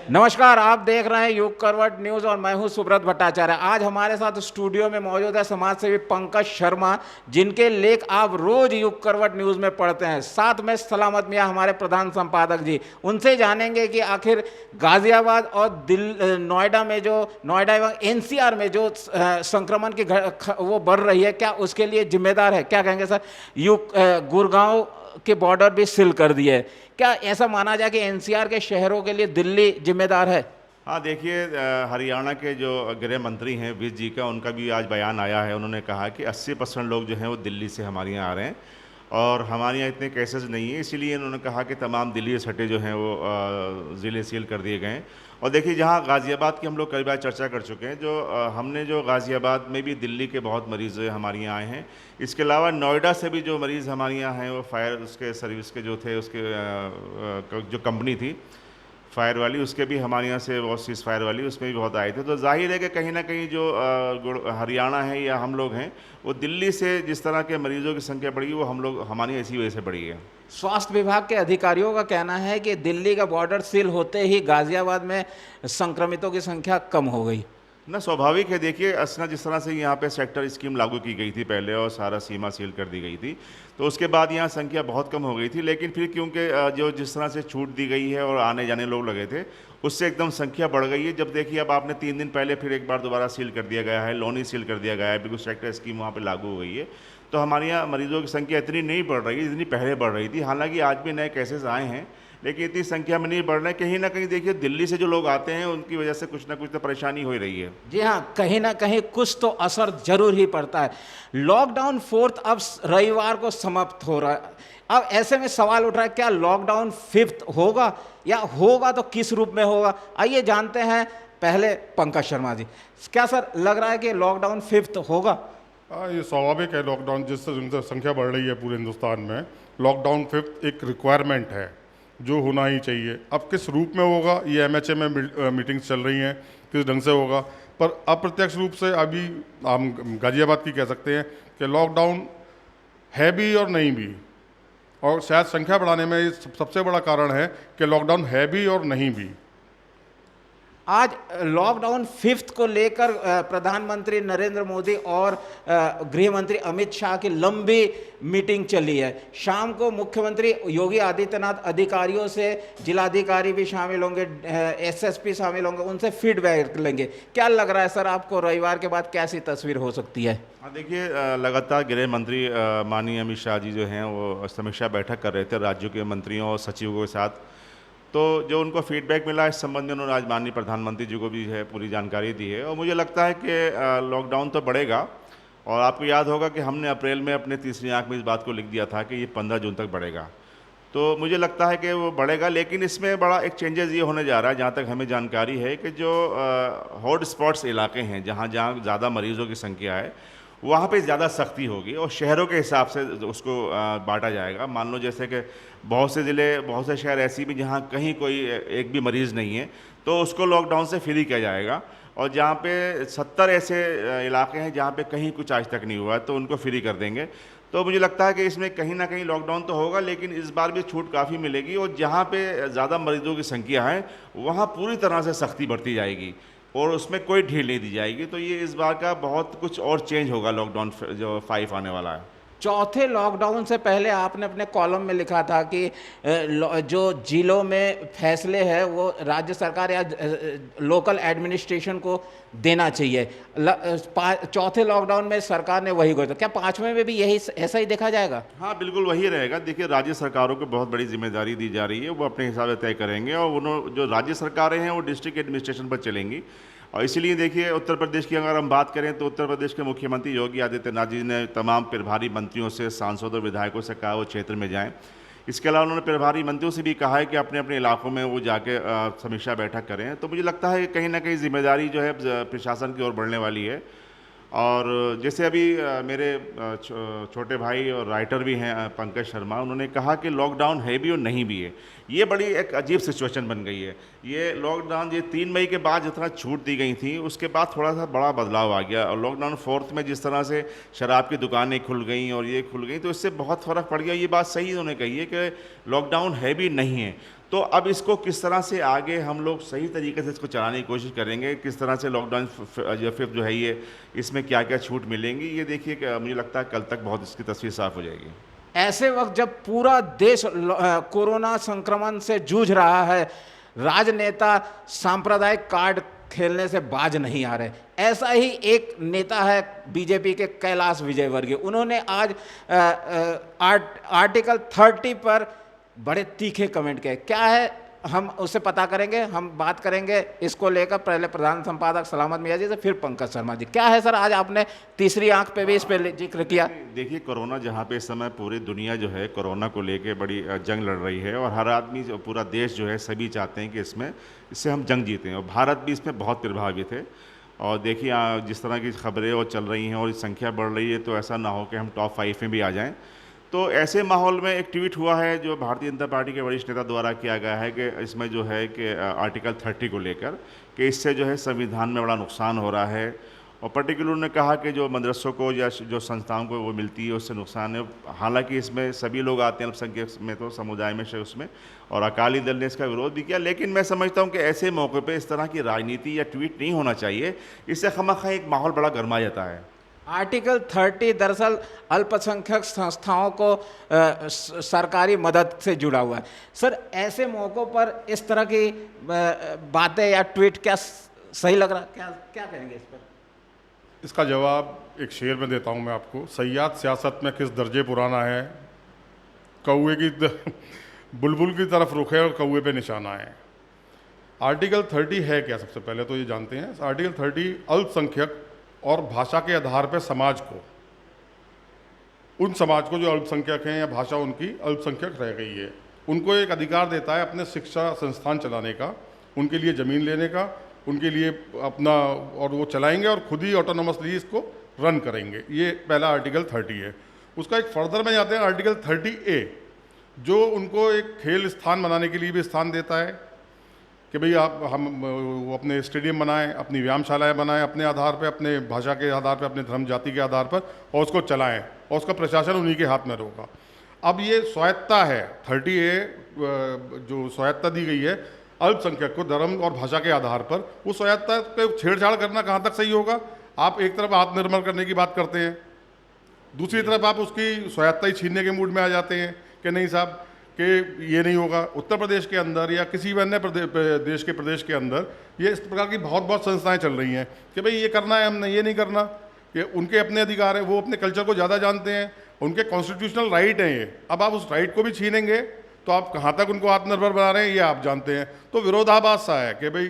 नमस्कार, आप देख रहे हैं युग करवट न्यूज़ और मैं हूं सुब्रत भट्टाचार्य। आज हमारे साथ स्टूडियो में मौजूद है समाज सेवी पंकज शर्मा, जिनके लेख आप रोज युग करवट न्यूज़ में पढ़ते हैं। साथ में सलामत मियां हमारे प्रधान संपादक जी, उनसे जानेंगे कि आखिर गाजियाबाद और नोएडा में जो नोएडा एवं एनसीआर में जो संक्रमण की वो बढ़ रही है, क्या उसके लिए जिम्मेदार है? क्या कहेंगे सर? गुड़गांव के बॉर्डर भी सील कर दिए, क्या ऐसा माना जाए कि एनसीआर के शहरों के लिए दिल्ली जिम्मेदार है? हाँ, देखिए, हरियाणा के जो गृह मंत्री हैं विज जी का, उनका भी आज बयान आया है। उन्होंने कहा कि 80% लोग जो हैं वो दिल्ली से हमारे यहाँ आ रहे हैं और हमारे यहाँ इतने केसेस नहीं हैं, इसीलिए उन्होंने कहा कि तमाम दिल्ली से सटे जो हैं वो ज़िले सील कर दिए गए हैं। और देखिए, जहाँ गाज़ियाबाद की हम लोग कई बार चर्चा कर चुके हैं, हमने जो गाज़ियाबाद में भी दिल्ली के बहुत मरीज़ हमारे यहाँ आए हैं। इसके अलावा नोएडा से भी जो मरीज़ हमारे यहाँ हैं वो फायर उसके सर्विस के जो थे, उसके जो कंपनी थी फायर वाली, उसके भी हमारे यहाँ से बहुत सीज़ फायर वाली, उसमें भी बहुत आए थे। तो जाहिर है कि कहीं ना कहीं जो हरियाणा है या हम लोग हैं, वो दिल्ली से जिस तरह के मरीजों की संख्या बढ़ी, वो हम लोग हमारी इसी वजह से बढ़ी है। स्वास्थ्य विभाग के अधिकारियों का कहना है कि दिल्ली का बॉर्डर सील होते ही गाजियाबाद में संक्रमितों की संख्या कम हो गई। ना, स्वाभाविक है। देखिए, असना जिस तरह से यहाँ पे सेक्टर स्कीम लागू की गई थी पहले और सारा सीमा सील कर दी गई थी, तो उसके बाद यहाँ संख्या बहुत कम हो गई थी। लेकिन फिर क्योंकि जो जिस तरह से छूट दी गई है और आने जाने लोग लगे थे, उससे एकदम संख्या बढ़ गई है। जब देखिए, अब आपने 3 दिन पहले फिर एक बार दोबारा सील कर दिया गया है, लोनी सील कर दिया गया है, बिल्कुल सेक्टर स्कीम वहाँ पर लागू हो गई है। तो हमारे यहाँ मरीजों की संख्या इतनी नहीं बढ़ रही है जितनी पहले बढ़ रही थी। हालांकि आज भी नए केसेस आए हैं, लेकिन इतनी संख्या में नहीं बढ़ रहे हैं। कहीं ना कहीं देखिए, दिल्ली से जो लोग आते हैं उनकी वजह से कुछ ना कुछ तो परेशानी हो ही रही है। जी हाँ, कहीं ना कहीं कुछ तो असर जरूर ही पड़ता है। लॉकडाउन 4 अब रविवार को समाप्त हो रहा है। अब ऐसे में सवाल उठ रहा है, क्या लॉकडाउन 5 होगा, या होगा तो किस रूप में होगा? आइए जानते हैं पहले पंकज शर्मा जी। क्या सर लग रहा है कि लॉकडाउन 5 होगा? ये स्वाभाविक है। लॉकडाउन जिस संख्या बढ़ रही है पूरे हिंदुस्तान में, लॉकडाउन 5 एक रिक्वायरमेंट है जो होना ही चाहिए। अब किस रूप में होगा, ये एमएचए में मीटिंग्स चल रही हैं, किस ढंग से होगा, पर अप्रत्यक्ष रूप से अभी हम गाजियाबाद की कह सकते हैं कि लॉकडाउन है भी और नहीं भी। और शायद संख्या बढ़ाने में ये सबसे बड़ा कारण है कि लॉकडाउन है भी और नहीं भी। आज लॉकडाउन 5 को लेकर प्रधानमंत्री नरेंद्र मोदी और गृह मंत्री अमित शाह की लंबी मीटिंग चली है। शाम को मुख्यमंत्री योगी आदित्यनाथ अधिकारियों से, जिलाधिकारी भी शामिल होंगे, एसएसपी शामिल होंगे, उनसे फीडबैक लेंगे। क्या लग रहा है सर आपको, रविवार के बाद कैसी तस्वीर हो सकती है? हाँ, देखिए, लगातार गृह मंत्री माननीय अमित शाह जी जो हैं वो समीक्षा बैठक कर रहे थे राज्यों के मंत्रियों और सचिवों के साथ। तो जो उनको फीडबैक मिला इस संबंध में, उन्होंने आज माननीय प्रधानमंत्री जी को भी है पूरी जानकारी दी है। और मुझे लगता है कि लॉकडाउन तो बढ़ेगा। और आपको याद होगा कि हमने अप्रैल में अपने तीसरी आंख में इस बात को लिख दिया था कि ये 15 जून तक बढ़ेगा। तो मुझे लगता है कि वो बढ़ेगा, लेकिन इसमें बड़ा एक चेंजेस ये होने जा रहा है, जहाँ तक हमें जानकारी है, कि जो हॉट स्पॉट्स इलाके हैं, जहाँ जहाँ ज़्यादा मरीज़ों की संख्या है, वहाँ पे ज़्यादा सख्ती होगी और शहरों के हिसाब से उसको बांटा जाएगा। मान लो जैसे कि बहुत से ज़िले, बहुत से शहर ऐसी भी जहाँ कहीं कोई एक भी मरीज़ नहीं है, तो उसको लॉकडाउन से फ्री किया जाएगा। और जहाँ पे 70 ऐसे इलाके हैं जहाँ पे कहीं कुछ आज तक नहीं हुआ है, तो उनको फ्री कर देंगे। तो मुझे लगता है कि इसमें कहीं ना कहीं लॉकडाउन तो होगा, लेकिन इस बार भी छूट काफ़ी मिलेगी। और जहाँ पे ज़्यादा मरीजों की संख्या है, वहाँ पूरी तरह से सख्ती बढ़ती जाएगी और उसमें कोई ढील नहीं दी जाएगी। तो ये इस बार का बहुत कुछ और चेंज होगा लॉकडाउन जो 5 आने वाला है। चौथे लॉकडाउन से पहले आपने अपने कॉलम में लिखा था कि जो जिलों में फैसले हैं वो राज्य सरकार या लोकल एडमिनिस्ट्रेशन को देना चाहिए। चौथे लॉकडाउन में सरकार ने वही किया। क्या 5वें में भी यही ऐसा ही देखा जाएगा? हाँ, बिल्कुल वही रहेगा। देखिए, राज्य सरकारों को बहुत बड़ी जिम्मेदारी दी जा रही है, वो अपने हिसाब से तय करेंगे। और उन्होंने जो राज्य सरकारें हैं वो डिस्ट्रिक्ट एडमिनिस्ट्रेशन पर चलेंगी। और इसीलिए देखिए, उत्तर प्रदेश की अगर हम बात करें तो उत्तर प्रदेश के मुख्यमंत्री योगी आदित्यनाथ जी ने तमाम प्रभारी मंत्रियों से, सांसदों और विधायकों से कहा वो क्षेत्र में जाएं। इसके अलावा उन्होंने प्रभारी मंत्रियों से भी कहा है कि अपने अपने इलाकों में वो जाके समीक्षा बैठक करें। तो मुझे लगता है कि कहीं ना कहीं जिम्मेदारी जो है प्रशासन की ओर बढ़ने वाली है। और जैसे अभी मेरे छोटे भाई और राइटर भी हैं पंकज शर्मा, उन्होंने कहा कि लॉकडाउन है भी और नहीं भी है। ये बड़ी एक अजीब सिचुएशन बन गई है। ये लॉकडाउन, ये 3 मई के बाद जितना छूट दी गई थी, उसके बाद थोड़ा सा बड़ा बदलाव आ गया। और लॉकडाउन 4 में जिस तरह से शराब की दुकानें खुल गई और ये खुल गई, तो इससे बहुत फ़र्क पड़ गया। ये बात सही उन्होंने कही है कि लॉकडाउन है भी नहीं है। तो अब इसको किस तरह से आगे हम लोग सही तरीके से इसको चलाने की कोशिश करेंगे, किस तरह से लॉकडाउन जो फिफ्थ जो है ये इसमें क्या क्या छूट मिलेंगी, ये देखिए कि मुझे लगता है कल तक बहुत इसकी तस्वीर साफ हो जाएगी। ऐसे वक्त जब पूरा देश कोरोना संक्रमण से जूझ रहा है, राजनेता सांप्रदायिक कार्ड खेलने से बाज नहीं आ रहे। ऐसा ही एक नेता है बीजेपी के कैलाश विजयवर्गीय। उन्होंने आज आर्टिकल 30 पर बड़े तीखे कमेंट किए। क्या है हम उससे पता करेंगे, हम बात करेंगे इसको लेकर। पहले प्रधान संपादक सलामत मियाँ जी से, फिर पंकज शर्मा जी। क्या है सर, आज आपने तीसरी आंख पे भी इस पे जिक्र किया। देखिए कोरोना जहाँ पे इस समय पूरी दुनिया जो है कोरोना को लेके बड़ी जंग लड़ रही है, और हर आदमी पूरा देश जो है सभी चाहते हैं कि इससे हम जंग जीतें, और भारत भी इसमें बहुत प्रभावित है। और देखिए जिस तरह की खबरें और चल रही हैं और संख्या बढ़ रही है, तो ऐसा ना हो कि हम टॉप 5 में भी आ जाएं। तो ऐसे माहौल में एक ट्वीट हुआ है जो भारतीय जनता पार्टी के वरिष्ठ नेता द्वारा किया गया है कि इसमें जो है कि आर्टिकल 30 को लेकर कि इससे जो है संविधान में बड़ा नुकसान हो रहा है, और पर्टिकुलर ने कहा कि जो मदरसों को या जो संस्थाओं को वो मिलती है उससे नुकसान है। हालांकि इसमें सभी लोग आते हैं अल्पसंख्यक में, तो समुदाय में से उसमें, और अकाली दल ने इसका विरोध भी किया। लेकिन मैं समझता हूं कि ऐसे मौके पे इस तरह की राजनीति या ट्वीट नहीं होना चाहिए, इससे खामखा एक माहौल बड़ा गर्मा जाता है। आर्टिकल 30 दरअसल अल्पसंख्यक संस्थाओं को सरकारी मदद से जुड़ा हुआ है। सर ऐसे मौक़ों पर इस तरह की बातें या ट्वीट क्या सही लग रहा, क्या कहेंगे इस पर? इसका जवाब एक शेर में देता हूँ मैं आपको। सयाद सियासत में किस दर्जे पुराना है, कौवे की बुलबुल की तरफ रुख है और कौवे पे निशाना है। आर्टिकल 30 है क्या, सबसे पहले तो ये जानते हैं। आर्टिकल 30 अल्पसंख्यक और भाषा के आधार पर समाज को, उन समाज को जो अल्पसंख्यक हैं या भाषा उनकी अल्पसंख्यक रह गई है, उनको एक अधिकार देता है अपने शिक्षा संस्थान चलाने का, उनके लिए ज़मीन लेने का, उनके लिए अपना, और वो चलाएंगे और खुद ही ऑटोनोमसली इसको रन करेंगे। ये पहला आर्टिकल 30 है। उसका एक फर्दर में जाते हैं आर्टिकल 30A, जो उनको एक खेल स्थान बनाने के लिए भी स्थान देता है कि भाई वो अपने स्टेडियम बनाएं, अपनी व्यायामशालाएं बनाएं अपने आधार पे, अपने भाषा के आधार पे, अपने धर्म जाति के आधार पर, और उसको चलाएं, और उसका प्रशासन उन्हीं के हाथ में होगा। अब ये स्वायत्ता है 30A, जो स्वायत्ता दी गई है अल्पसंख्यक को धर्म और भाषा के आधार पर, उस स्वायत्ता पे छेड़छाड़ करना कहाँ तक सही होगा? आप एक तरफ आत्मनिर्भर करने की बात करते हैं, दूसरी तरफ आप उसकी स्वायत्ता ही छीनने के मूड में आ जाते हैं कि नहीं साहब कि ये नहीं होगा। उत्तर प्रदेश के अंदर या किसी भी अन्य देश के प्रदेश के अंदर ये इस प्रकार की बहुत संस्थाएं चल रही हैं कि भाई ये करना है, हमने ये नहीं करना, ये उनके अपने अधिकार है, वो अपने कल्चर को ज़्यादा जानते हैं, उनके कॉन्स्टिट्यूशनल राइट हैं ये। अब आप उस राइट को भी छीनेंगे तो आप कहाँ तक उनको आत्मनिर्भर बना रहे हैं ये आप जानते हैं। तो विरोधाभास सा है कि भाई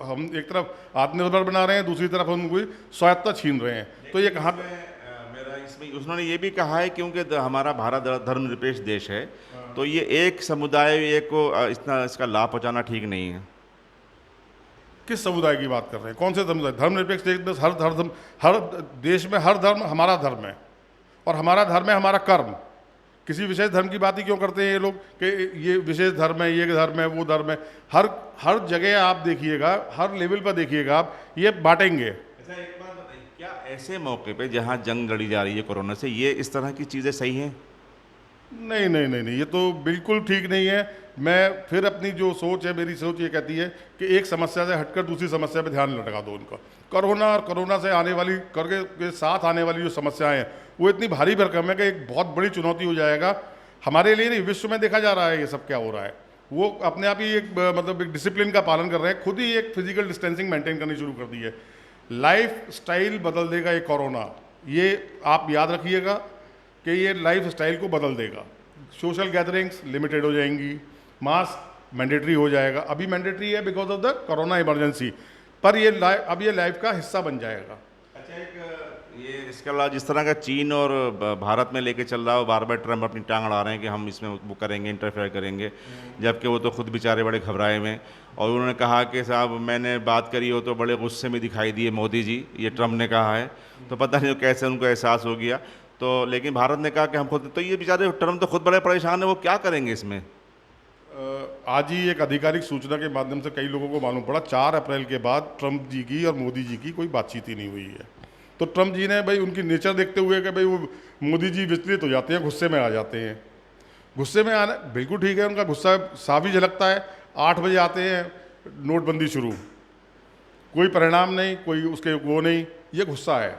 हम एक तरफ आत्मनिर्भर बना रहे हैं, दूसरी तरफ हम कोई स्वायत्ता छीन रहे हैं। तो ये कहाँ मेरा इसमें उन्होंने ये भी कहा है क्योंकि हमारा भारत धर्मनिरपेक्ष देश है, तो ये एक समुदाय एक को इसका लाभ पहुंचाना ठीक नहीं है। किस समुदाय की बात कर रहे हैं, कौन से समुदाय? धर्मनिरपेक्ष देश में हर देश में हर धर्म हमारा धर्म है, और हमारा धर्म है हमारा कर्म। किसी विशेष धर्म की बात ही क्यों करते हैं ये लोग कि ये विशेष धर्म है, ये धर्म है, वो धर्म है? हर जगह आप देखिएगा, हर लेवल पर देखिएगा आप, ये बांटेंगे। अच्छा एक बात बताइए, क्या ऐसे मौके पे जहाँ जंग लड़ी जा रही है कोरोना से, ये इस तरह की चीज़ें सही हैं? नहीं नहीं नहीं नहीं, ये तो बिल्कुल ठीक नहीं है। मैं फिर अपनी जो सोच है, मेरी सोच ये कहती है कि एक समस्या से हटकर दूसरी समस्या पे ध्यान लटका दो उनका। कोरोना और कोरोना से आने वाली के साथ आने वाली जो समस्याएं हैं वो इतनी भारी भरकम है कि एक बहुत बड़ी चुनौती हो जाएगा हमारे लिए। नहीं, विश्व में देखा जा रहा है ये सब क्या हो रहा है। वो अपने आप ही एक मतलब एक डिसिप्लिन का पालन कर रहे हैं, खुद ही एक फिजिकल डिस्टेंसिंग मेंटेन करनी शुरू कर दी है। लाइफ स्टाइल बदल देगा ये कोरोना, ये आप याद रखिएगा कि ये लाइफ स्टाइल को बदल देगा। सोशल गैदरिंग्स लिमिटेड हो जाएंगी, मास्क मैंडेटरी हो जाएगा। अभी मैंडेटरी है because of the corona emergency, पर ये अब ये लाइफ का हिस्सा बन जाएगा। अच्छा ये इसके अलावा जिस तरह का चीन और भारत में लेके चल रहा है, बार बार ट्रम्प अपनी टांग अड़ा रहे हैं कि हम इसमें वो करेंगे, इंटरफेयर करेंगे, जबकि वो तो खुद बेचारे बड़े घबराए हुए। और उन्होंने कहा कि साहब मैंने बात करी हो तो बड़े गुस्से में दिखाई दिए मोदी जी, ये ट्रम्प ने कहा है। तो पता नहीं कैसे उनको एहसास हो गया। तो लेकिन भारत ने कहा कि हम खुद, तो ये बेचारे ट्रम्प तो खुद बड़े परेशान है, वो क्या करेंगे इसमें? आज ही एक आधिकारिक सूचना के माध्यम से कई लोगों को मालूम पड़ा 4 अप्रैल के बाद ट्रम्प जी की और मोदी जी की कोई बातचीत ही नहीं हुई है। तो ट्रम्प जी ने भाई उनकी नेचर देखते हुए कि भाई वो मोदी जी विचलित हो जाते हैं, गुस्से में आ जाते हैं। गुस्से में आना बिल्कुल ठीक है, उनका गुस्सा साफ ही झलकता है। 8 बजे आते हैं, नोटबंदी शुरू, कोई परिणाम नहीं, कोई उसके वो नहीं, ये गुस्सा है।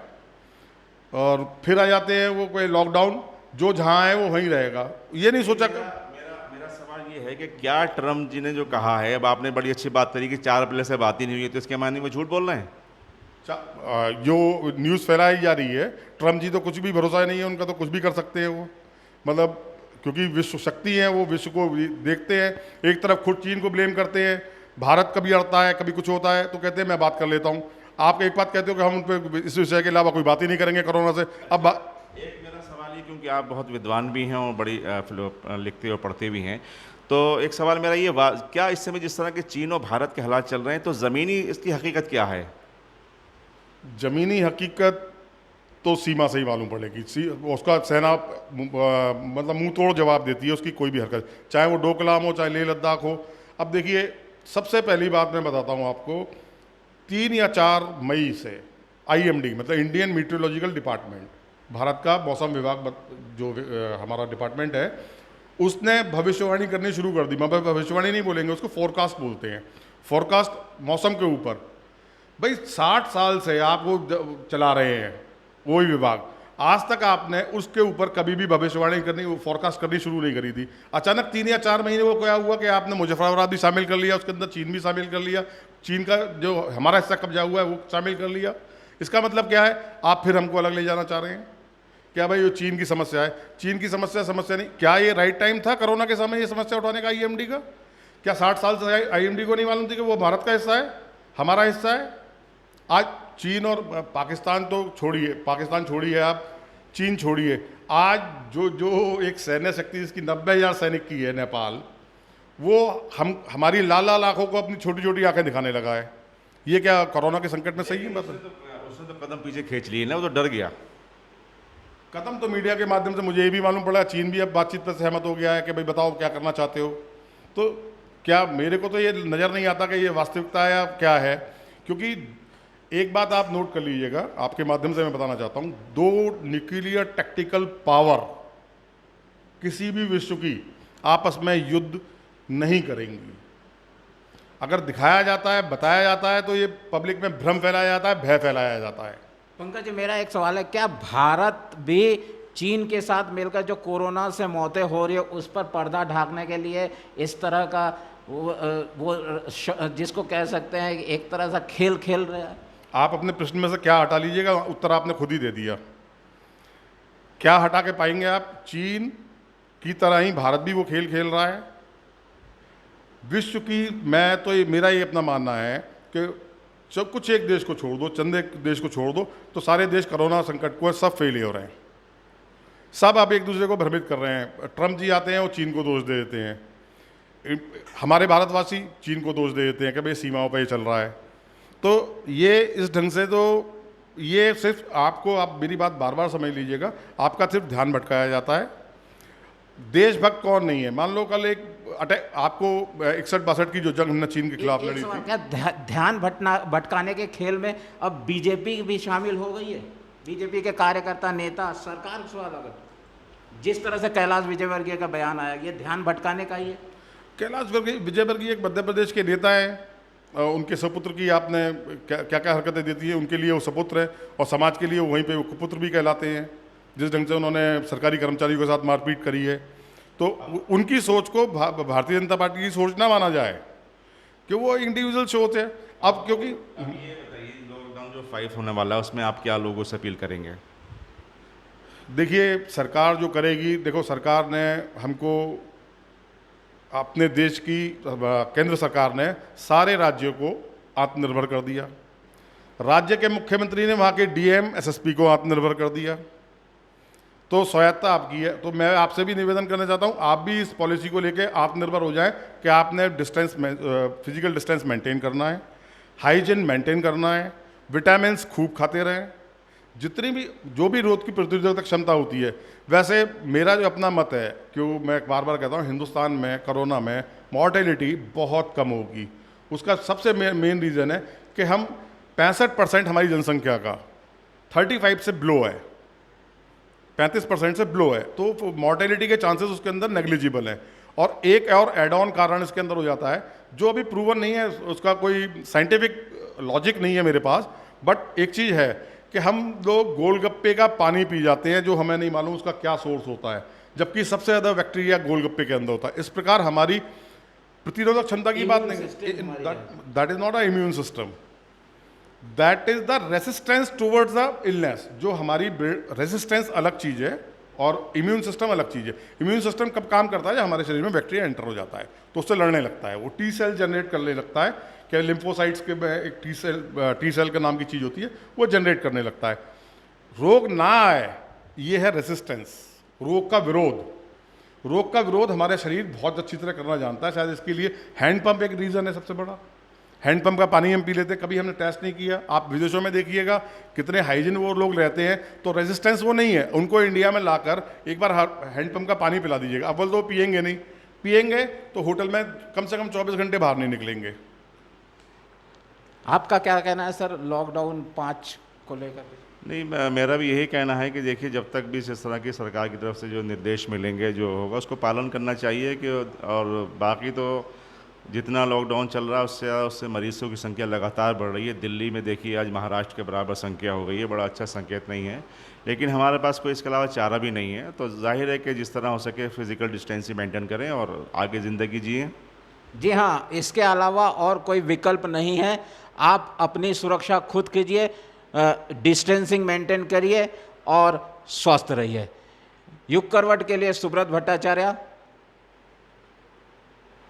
और फिर आ जाते हैं वो कोई लॉकडाउन, जो जहाँ है वो वहीं रहेगा, ये नहीं सोचा मेरा सवाल ये है कि क्या ट्रम्प जी ने जो कहा है, अब आपने बड़ी अच्छी बात करी कि 4 अप्रैल से बात ही नहीं हुई है, तो इसके मायने वो झूठ बोल रहे हैं? जो न्यूज़ फैलाई जा रही है, ट्रम्प जी तो कुछ भी भरोसा नहीं है उनका, तो कुछ भी कर सकते हैं वो, मतलब क्योंकि विश्व शक्ति है, वो विश्व को देखते हैं। एक तरफ खुद चीन को ब्लेम करते हैं, भारत कभी अड़ता है, कभी कुछ होता है तो कहते हैं मैं बात कर लेता हूँ। आप एक बात कहते हो कि हम उन पर इस विषय के अलावा कोई बात ही नहीं करेंगे कोरोना से। अब एक मेरा सवाल ये, क्योंकि आप बहुत विद्वान भी हैं और बड़ी लिखते और पढ़ते भी हैं, तो एक सवाल मेरा ये, क्या इस समय जिस तरह के चीन और भारत के हालात चल रहे हैं, तो ज़मीनी इसकी हकीकत क्या है? जमीनी हकीकत तो सीमा से ही मालूम पड़ेगी। उसका सेना मतलब मुंह तोड़ जवाब देती है उसकी कोई भी हरकत, चाहे वो डोकलाम हो, चाहे लेह लद्दाख हो। अब देखिए, सबसे पहली बात मैं बताता हूँ आपको, 3 या 4 मई से IMD मतलब इंडियन मीटरोलॉजिकल डिपार्टमेंट, भारत का मौसम विभाग जो हमारा डिपार्टमेंट है, उसने भविष्यवाणी करनी शुरू कर दी। मतलब भविष्यवाणी नहीं बोलेंगे उसको, फोरकास्ट बोलते हैं। फोरकास्ट मौसम के ऊपर भाई 60 साल से आप वो चला रहे हैं वही विभाग, आज तक आपने उसके ऊपर कभी भी भविष्यवाणी करनी, फोरकास्ट करनी शुरू नहीं करी थी। अचानक 3 या 4 महीने वो क्या हुआ कि आपने मुजफ्फराबाद भी शामिल कर लिया, उसके अंदर चीन भी शामिल कर लिया, चीन का जो हमारा हिस्सा कब्जा हुआ है वो शामिल कर लिया। इसका मतलब क्या है? आप फिर हमको अलग ले जाना चाह रहे हैं क्या? भाई ये चीन की समस्या है, चीन की समस्या नहीं। क्या ये राइट टाइम था कोरोना के समय ये समस्या उठाने का IMD का? क्या 60 साल से IMD को नहीं मालूम थी कि वो भारत का हिस्सा है, हमारा हिस्सा है? आज चीन और पाकिस्तान तो छोड़िए, पाकिस्तान छोड़िए, आप चीन छोड़िए, आज जो एक सैन्य शक्ति जिसकी 90,000 सैनिक की है नेपाल, वो हमारी लाल आंखों को अपनी छोटी छोटी आंखें दिखाने लगा है। ये क्या कोरोना के संकट में सही है? उसने तो कदम पीछे खींच लिए ना, वो तो डर गया। कदम तो मीडिया के माध्यम से मुझे ये भी मालूम पड़ा, चीन भी अब बातचीत पर सहमत हो गया है कि भाई बताओ क्या करना चाहते हो। तो क्या मेरे को तो ये नज़र नहीं आता कि ये वास्तविकता है या क्या है, क्योंकि एक बात आप नोट कर लीजिएगा, आपके माध्यम से मैं बताना चाहता हूँ, 2 न्यूक्लियर टैक्टिकल पावर किसी भी विश्व की आपस में युद्ध नहीं करेंगी। अगर दिखाया जाता है, बताया जाता है, तो ये पब्लिक में भ्रम फैलाया जाता है, भय फैलाया जाता है। पंकज जी, मेरा एक सवाल है, क्या भारत भी चीन के साथ मिलकर जो कोरोना से मौतें हो रही है उस पर पर्दा ढाकने के लिए इस तरह का वो जिसको कह सकते हैं एक तरह से खेल खेल रहे हैं? आप अपने प्रश्न में से क्या हटा लीजिएगा, उत्तर आपने खुद ही दे दिया। क्या हटा के पाएंगे आप? चीन की तरह ही भारत भी वो खेल खेल रहा है विश्व की। मैं तो मेरा ये अपना मानना है कि सब कुछ एक देश को छोड़ दो, चंद एक देश को छोड़ दो, तो सारे देश कोरोना संकट को सब फेल हो रहे हैं। सब आप एक दूसरे को भ्रमित कर रहे हैं। ट्रम्प जी आते हैं, वो चीन को दोष दे देते हैं, हमारे भारतवासी चीन को दोष दे देते हैं कि भाई सीमाओं पर ये चल रहा है। तो ये इस ढंग से, तो ये सिर्फ आपको, आप मेरी बात बार बार समझ लीजिएगा, आपका सिर्फ ध्यान भटकाया जाता है। देशभक्त कौन नहीं है? मान लो कल एक अटैक, आपको 61-62 की जो जंग हमने चीन के खिलाफ लड़ी थी, क्या ध्यान भटकाने के खेल में अब बीजेपी भी शामिल हो गई है? बीजेपी के कार्यकर्ता, नेता, सरकार सवाल, अगर जिस तरह से कैलाश विजयवर्गीय का बयान आया, ये ध्यान भटकाने का ही है? कैलाश विजयवर्गीय एक मध्य प्रदेश के नेता है, उनके सपुत्र की आपने क्या क्या हरकतें देती है, उनके लिए वो सपुत्र है और समाज के लिए वहीं पे वो कुपुत्र भी कहलाते हैं। जिस ढंग से उन्होंने सरकारी कर्मचारियों के साथ मारपीट करी है, तो उनकी सोच को भारतीय जनता पार्टी की सोच ना माना जाए कि वो इंडिविजुअल सोच है। अब क्योंकि ये बताइए, लॉकडाउन जो 5 होने वाला है उसमें आप क्या लोगों से अपील करेंगे? देखिए, सरकार जो करेगी, देखो सरकार ने हमको, अपने देश की केंद्र सरकार ने सारे राज्यों को आत्मनिर्भर कर दिया। राज्य के मुख्यमंत्री ने वहाँ के DM SSP को आत्मनिर्भर कर दिया। तो स्वायत्ता आपकी है। तो मैं आपसे भी निवेदन करना चाहता हूँ, आप भी इस पॉलिसी को लेके आत्मनिर्भर हो जाएं कि आपने फिजिकल डिस्टेंस मेंटेन करना है, हाइजीन मेंटेन करना है, विटामिन्स खूब खाते रहें, जितनी भी जो भी रोग की प्रतिरोधक क्षमता होती है। वैसे मेरा जो अपना मत है, क्यों मैं बार बार कहता हूँ, हिंदुस्तान में कोरोना में मॉर्टेलिटी बहुत कम होगी। उसका सबसे मेन रीज़न है कि हम 65% हमारी जनसंख्या का 35 से बिलो है, 35% से बिलो है, तो मॉर्टेलिटी के चांसेस उसके अंदर नेग्लिजिबल है। और एक और एड ऑन कारण इसके अंदर हो जाता है जो अभी प्रूवन नहीं है, उसका कोई साइंटिफिक लॉजिक नहीं है मेरे पास, बट एक चीज़ है कि हम लोग गोलगप्पे का पानी पी जाते हैं जो हमें नहीं मालूम उसका क्या सोर्स होता है, जबकि सबसे ज़्यादा बैक्टीरिया गोलगप्पे के अंदर होता है। इस प्रकार हमारी प्रतिरोधक क्षमता की बात नहीं, that is not a immune system, that is the resistance towards the illness. जो हमारी रेसिस्टेंस अलग चीज़ है और इम्यून सिस्टम अलग चीज़ है। इम्यून सिस्टम कब काम करता है? जब हमारे शरीर में बैक्टीरिया एंटर हो जाता है तो उससे लड़ने लगता है, वो टी सेल जनरेट करने लगता है, क्या लिम्फोसाइट्स के में एक टी सेल का नाम की चीज़ होती है, वो जनरेट करने लगता है। रोग ना आए, ये है रेसिस्टेंस, रोग का विरोध। रोग का विरोध हमारे शरीर बहुत अच्छी तरह करना जानता है, शायद इसके लिए हैंड पंप एक रीज़न है सबसे बड़ा। हैंड पंप का पानी हम पी लेते हैं, कभी हमने टेस्ट नहीं किया। आप विदेशों में देखिएगा कितने हाइजीन वो लोग रहते हैं, तो रेजिस्टेंस वो नहीं है। उनको इंडिया में लाकर एक बार हैंड पंप का पानी पिला दीजिएगा, अव्वल तो पिएंगे नहीं, पिएंगे तो होटल में कम से कम 24 घंटे बाहर नहीं निकलेंगे। आपका क्या कहना है सर लॉकडाउन 5 को लेकर? नहीं, मेरा भी यही कहना है कि देखिए, जब तक भी इस तरह की सरकार की तरफ से जो निर्देश मिलेंगे, जो होगा उसको पालन करना चाहिए कि, और बाकी तो जितना लॉकडाउन चल रहा है उससे मरीजों की संख्या लगातार बढ़ रही है। दिल्ली में देखिए आज महाराष्ट्र के बराबर संख्या हो गई है, बड़ा अच्छा संकेत नहीं है, लेकिन हमारे पास कोई इसके अलावा चारा भी नहीं है। तो जाहिर है कि जिस तरह हो सके फिजिकल डिस्टेंसिंग मेंटेन करें और आगे ज़िंदगी जिएँ। जी हाँ, इसके अलावा और कोई विकल्प नहीं है। आप अपनी सुरक्षा खुद कीजिए, डिस्टेंसिंग मेंटेन करिए और स्वस्थ रहिए। युग करवट के लिए सुब्रत भट्टाचार्य।